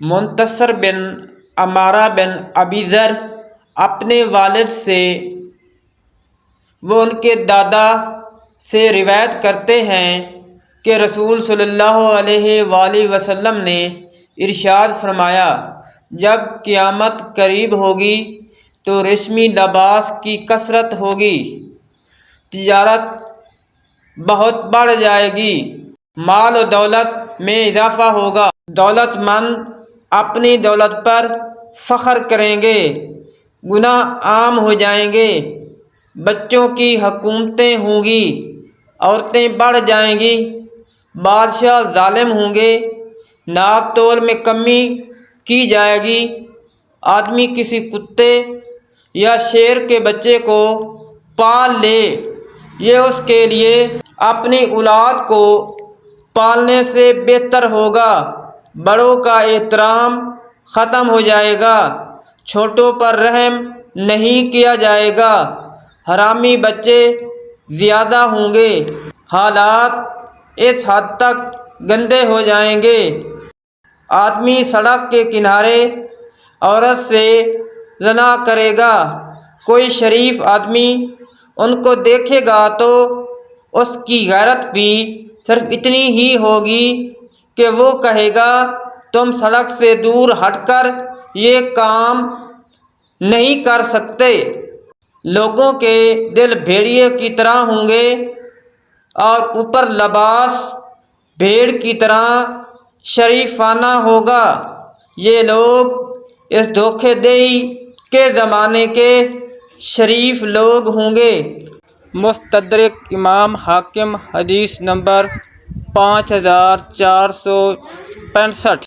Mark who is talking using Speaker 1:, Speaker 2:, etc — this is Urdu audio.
Speaker 1: منتصر بن عمارہ بن ابی ذر اپنے والد سے، وہ ان کے دادا سے روایت کرتے ہیں کہ رسول صلی اللہ علیہ وآلہ وسلم نے ارشاد فرمایا، جب قیامت قریب ہوگی تو ریشمی لباس کی کثرت ہوگی، تجارت بہت بڑھ جائے گی، مال و دولت میں اضافہ ہوگا، دولت مند اپنی دولت پر فخر کریں گے، گناہ عام ہو جائیں گے، بچوں کی حکومتیں ہوں گی، عورتیں بڑھ جائیں گی، بادشاہ ظالم ہوں گے، ناپ تول میں کمی کی جائے گی، آدمی کسی کتے یا شیر کے بچے کو پال لے، یہ اس کے لیے اپنی اولاد کو پالنے سے بہتر ہوگا، بڑوں کا احترام ختم ہو جائے گا، چھوٹوں پر رحم نہیں کیا جائے گا، حرامی بچے زیادہ ہوں گے، حالات اس حد تک گندے ہو جائیں گے، آدمی سڑک کے کنارے عورت سے زنا کرے گا، کوئی شریف آدمی ان کو دیکھے گا تو اس کی غیرت بھی صرف اتنی ہی ہوگی کہ وہ کہے گا تم سڑک سے دور ہٹ کر یہ کام نہیں کر سکتے۔ لوگوں کے دل بھیڑیے کی طرح ہوں گے اور اوپر لباس بھیڑ کی طرح شریفانہ ہوگا، یہ لوگ اس دھوکہ دہی کے زمانے کے شریف لوگ ہوں گے۔ مستدرک امام حاکم، حدیث نمبر 5465۔